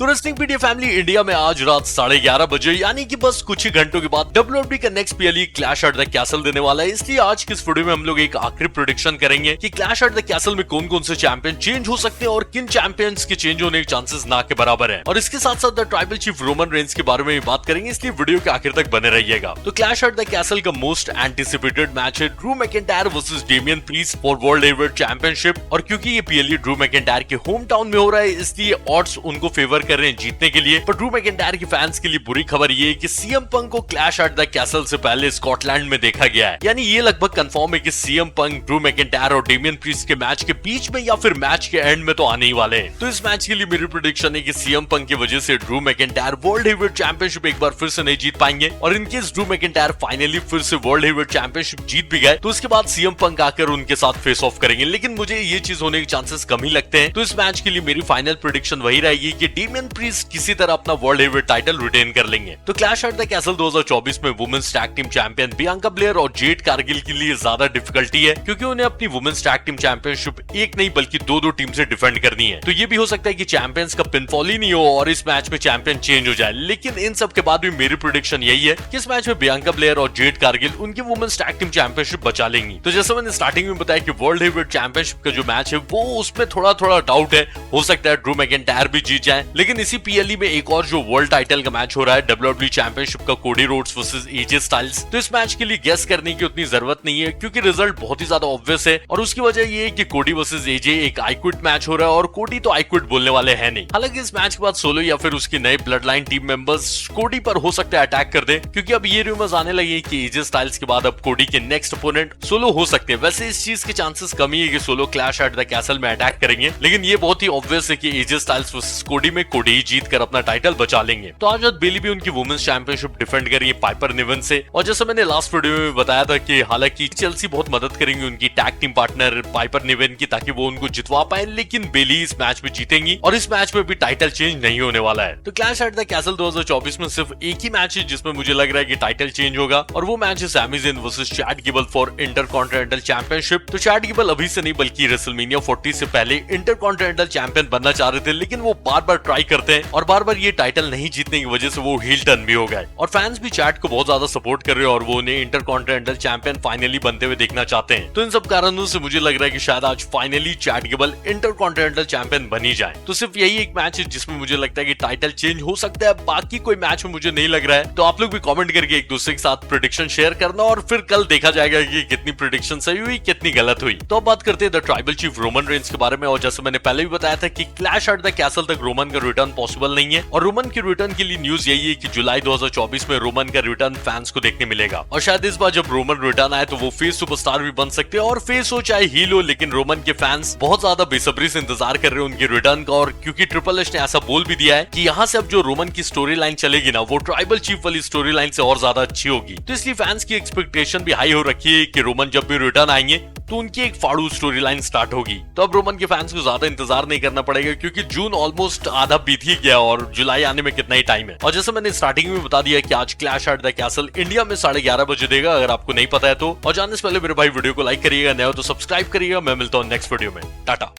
Wrestling पीडिया family India में आज रात 11:30 बजे यानी कि बस कुछ ही घंटों के बाद WWE का next PLE clash at the castle देने वाला है। इसलिए आज की इस वीडियो में हम लोग एक आखिरी प्रेडिक्शन करेंगे कि क्लैश एट द कैसल में कौन कौन से चैंपियन चेंज हो सकते हैं और किन चैंपियंस के चेंज होने के चांसेस ना के बराबर है। और इसके साथ साथ the tribal chief Roman Reigns के बारे में भी बात करेंगे, इसलिए वीडियो के आखिर तक बने रहिएगा। तो क्लैश एट द कैसल का मोस्ट एंटिसिपेटेड मैच है Drew McIntyre versus Damien priest for world heavyweight championship. और क्योंकि ये पीएलई ड्रू मैकिंटायर के होम टाउन में हो रहा है, इसलिए ऑड्स उनको फेवर कर रहे हैं जीतने के लिए। पर ड्रू मैकिंटायर के फैंस के लिए बुरी खबर ये है कि सीएम पंक को क्लैश एट द कैसल से पहले स्कॉटलैंड में देखा गया है। यानी ये लगभग कंफर्म है कि सीएम पंक ड्रू मैकिंटायर और डेमियन प्रीस्ट के मैच के बीच में या फिर मैच के एंड में तो आने ही वाले हैं। तो इस मैच के लिए मेरी प्रेडिक्शन है कि सीएम पंक की वजह से Drew McIntyre world heavyweight championship एक बार फिर से नहीं जीत पाएंगे। और इनकेस ड्रू मैकिंटायर फाइनली फिर से वर्ल्ड हेवीवेट चैंपियनशिप जीत भी गए तो उसके बाद सीएम पंक आकर उनके साथ फेस ऑफ करेंगे। लेकिन मुझे ये चीज होने के चांसेस कम ही लगते हैं। तो इस मैच के लिए मेरी फाइनल प्रेडिक्शन वही रहेगी कि डेमियन प्रीस्ट किसी तरह अपना वर्ल्ड हेवीवेट टाइटल रिटेन कर लेंगे। तो क्लैश एट द कैसल 2024 में women's tag team champion Bianca Belair और जेड कारगिल के लिए ज्यादा डिफिकल्टी है, क्योंकि उन्हें अपनी वुमेन्स टैग टीम चैंपियनशिप एक नहीं बल्कि दो टीम से डिफेंड करनी है। तो ये भी हो सकता है कि चैंपियंस का पिनफॉल ही नहीं हो और इस मैच में चैंपियन चेंज हो जाए। लेकिन इन सब के बाद भी मेरी प्रेडिक्शन यही है कि इस मैच में बियांका ब्लेयर और जेड कारगिल उनकी वुमेन्स टैग टीम चैंपियनशिप बचा लेंगी। तो जैसे मैंने स्टार्टिंग में बताया कि वर्ल्ड हेवीवेट चैंपियनशिप का जो मैच है वो उसमें थोड़ा डाउट है, हो सकता है ड्रू मैकिंटायर भी जीत जाए। लेकिन इसी पीएलई में एक और जो वर्ल्ड टाइटल का मैच हो रहा है WWE चैंपियनशिप का Cody Rhodes versus AJ Styles, तो इस मैच के लिए गेस करने की उतनी जरूरत नहीं है क्योंकि रिजल्ट बहुत ही ज्यादा ऑब्वियस है। और उसकी वजह ये है कि कोडी वर्सेस एजे एक आई क्विट मैच हो रहा है और कोडी तो आई क्विट बोलने वाले हैं नहीं। हालांकि इस मैच के बाद सोलो या फिर उसके नए ब्लड लाइन टीम मेंबर्स कोडी पर हो सकता है अटैक कर दे, क्योंकि अब ये रूमर्स आने लगे कि एजे स्टाइल्स के बाद अब कोडी के नेक्स्ट ओपोनेंट सोलो हो सकते हैं। वैसे इस चीज के चांसेस कम ही है कि solo clash at the castle में अटैक करेंगे, लेकिन ये बहुत ही ऑब्वियस है कि एजे स्टाइल्स वर्सेस कोडी में कोडी ही जीत कर अपना टाइटल बचा लेंगे। तो आज बेली भी उनकी वुमेन्स चैंपियनशिप डिफेंड करेंगे पाइपर निवन से। और जैसे मैंने लास्ट वीडियो में बताया था कि हालांकि चेल्सी बहुत मदद करेंगी उनकी टैग टीम पार्टनर पाइपर निवन की ताकि वो उनको जितवा पाए, लेकिन बेली इस मैच में जीतेंगी और इस मैच में भी टाइटल चेंज नहीं होने वाला है। तो क्लैश एट द कैसल 2024 में सिर्फ एक ही मैच है जिसमें मुझे लग रहा है कि टाइटल चेंज होगा और वो मैच है Sami Zayn versus Chad Gable for intercontinental championship. तो चैड गिबल अभी से नहीं बल्कि रेसलमेनिया 40 से पहले इंटरकॉन्टिनेंटल चैंपियन बनना चाह रहे थे, लेकिन वो बार-बार ट्राई करते हैं और बार-बार ये टाइटल नहीं जीतने की वजह से वो हील टर्न भी हो गए। और फैंस भी चैट को बहुत ज्यादा सपोर्ट कर रहे हैं और वो उन्हें इंटरकॉन्टिनेंटल चैंपियन फाइनली बनते हुए देखना चाहते हैं। तो इन सब कारणों से मुझे लग रहा है कि शायद आज फाइनली चैट गिबल इंटरकॉन्टिनेंटल चैंपियन बन ही जाए। तो सिर्फ यही एक मैच है जिसमें मुझे लगता है कि टाइटल चेंज हो सकता है, बाकी कोई मैच में मुझे नहीं लग रहा है। तो आप लोग भी कमेंट करके एक दूसरे के साथ प्रेडिक्शन शेयर करना और फिर कल देखा जाएगा कि कितनी प्रेडिक्शन सही हुई कितनी गलत हुई। तो अब बात करते हैं the tribal chief Roman Reigns के बारे में। और जैसे मैंने पहले भी बताया था कि क्लैश एट द कैसल तक रोमन का रिटर्न पॉसिबल नहीं है और रोमन के रिटर्न के लिए न्यूज यही है कि जुलाई 2024 में रोमन का रिटर्न फैंस को देखने मिलेगा। और शायद इस बार जब रोमन रिटर्न आए तो वो फेस सुपरस्टार भी बन सकते हैं, और फेस हो चाहे हील हो, लेकिन रोमन के फैंस बहुत ज्यादा बेसब्री से इंतजार कर रहे हैं उनके रिटर्न का। और क्योंकि ट्रिपल एच ने ऐसा बोल भी दिया है कि यहाँ से अब जो रोमन की स्टोरी लाइन चलेगी ना वो ट्राइबल चीफ वाली स्टोरी लाइन से और ज्यादा अच्छी होगी। तो इसलिए फैंस की एक्सपेक्टेशन भी हाई हो रखी है कि रोमन जब भी रिटर्न आएंगे तो उनकी एक फाड़ू स्टोरी लाइन स्टार्ट होगी। तो अब रोमन के फैंस को ज्यादा इंतजार नहीं करना पड़ेगा क्योंकि जून ऑलमोस्ट आधा बीत ही गया और जुलाई आने में कितना ही टाइम है। और जैसे मैंने स्टार्टिंग में बता दिया कि आज clash at the castle India में 11:30 बजे देगा, अगर आपको नहीं पता है तो। और जानने से पहले मेरे भाई वीडियो को लाइक करिएगा, नया हो तो सब्सक्राइब करिएगा। मैं मिलता हूँ नेक्स्ट वीडियो में। टाटा।